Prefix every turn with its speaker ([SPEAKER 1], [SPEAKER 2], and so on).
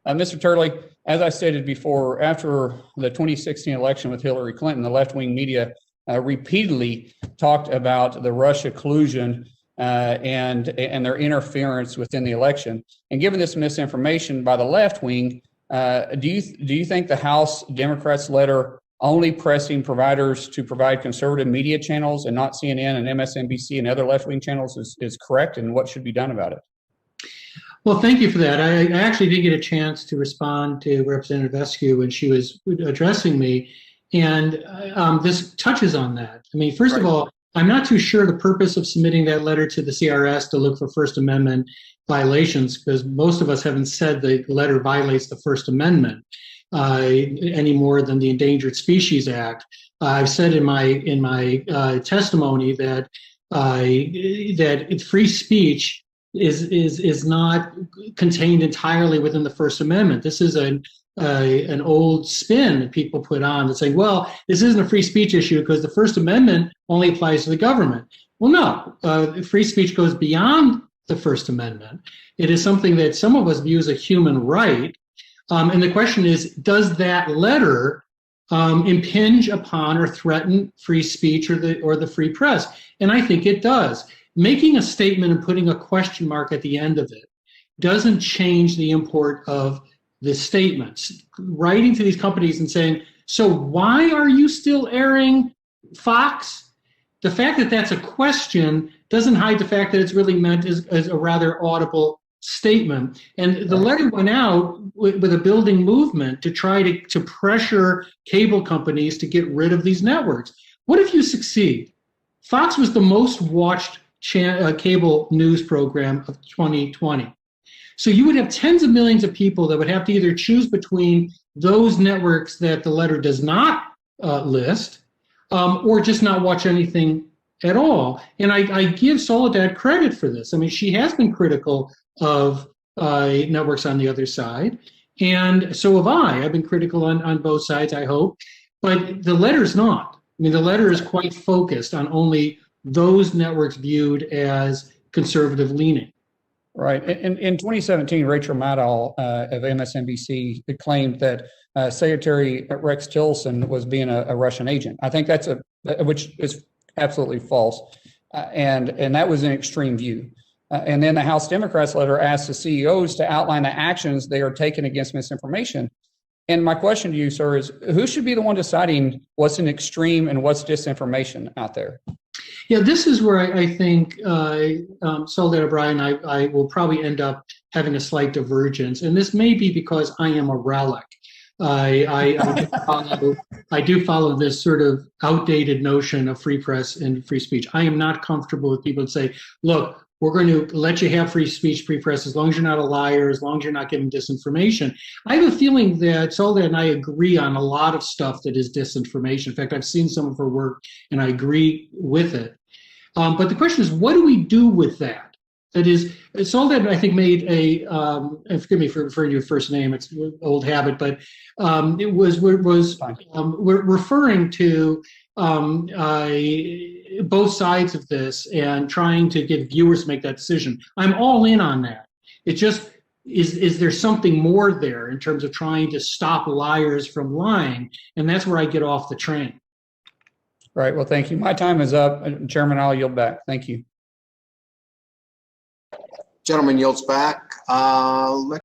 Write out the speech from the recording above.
[SPEAKER 1] Mr. Turley, as I stated before, after the 2016 election with Hillary Clinton, the left-wing media repeatedly talked about the Russia collusion and their interference within the election. And given this misinformation by the left wing, do you think the House Democrats' letter only pressing providers to provide conservative media channels and not CNN and MSNBC and other left-wing channels is correct, and what should be done about it?
[SPEAKER 2] Well, thank you for that. I actually did get a chance to respond to Representative Eskew when she was addressing me, and this touches on that. I mean, first of all, I'm not too sure the purpose of submitting that letter to the CRS to look for First Amendment violations, because most of us haven't said the letter violates the First Amendment any more than the Endangered Species Act. I've said in my testimony that that free speech is not contained entirely within the First Amendment. This is an old spin that people put on and saying, well, this isn't a free speech issue because the First Amendment only applies to the government. Well, no, free speech goes beyond the First Amendment. It is something that some of us view as a human right. And the question is, does that letter impinge upon or threaten free speech or the free press? And I think it does. Making a statement and putting a question mark at the end of it doesn't change the import of the statements. Writing to these companies and saying, so why are you still airing Fox? The fact that that's a question doesn't hide the fact that it's really meant as a rather audible statement. And the letter went out with a building movement to try to pressure cable companies to get rid of these networks. What if you succeed? Fox was the most watched cable news program of 2020. So you would have tens of millions of people that would have to either choose between those networks that the letter does not list, or just not watch anything at all. And I give Soledad credit for this. I mean, she has been critical of networks on the other side, and so have I. I've been critical on both sides, I hope. But the letter's not. I mean, the letter is quite focused on only those networks viewed as conservative leaning.
[SPEAKER 1] Right. In 2017, Rachel Maddow of MSNBC claimed that Secretary Rex Tillerson was being a Russian agent. I think that's which is absolutely false, and that was an extreme view. And then the House Democrats letter asked the CEOs to outline the actions they are taking against misinformation. And my question to you, sir, is who should be the one deciding what's an extreme and what's disinformation out there?
[SPEAKER 2] Yeah, this is where I think Soledad O'Brien, I will probably end up having a slight divergence. And this may be because I am a relic. I do follow this sort of outdated notion of free press and free speech. I am not comfortable with people that say, look, we're going to let you have free speech, free press, as long as you're not a liar, as long as you're not giving disinformation. I have a feeling that Soledad and I agree on a lot of stuff that is disinformation. In fact, I've seen some of her work and I agree with it. But the question is, what do we do with that? That is, Soledad, I think, made and forgive me for referring to your first name, it's an old habit, but it was we're referring to both sides of this and trying to get viewers to make that decision. I'm all in on that. It just, is there something more there in terms of trying to stop liars from lying? And that's where I get off the train.
[SPEAKER 1] Right. Well, thank you. My time is up. Chairman, I'll yield back. Thank you.
[SPEAKER 3] Gentleman yields back.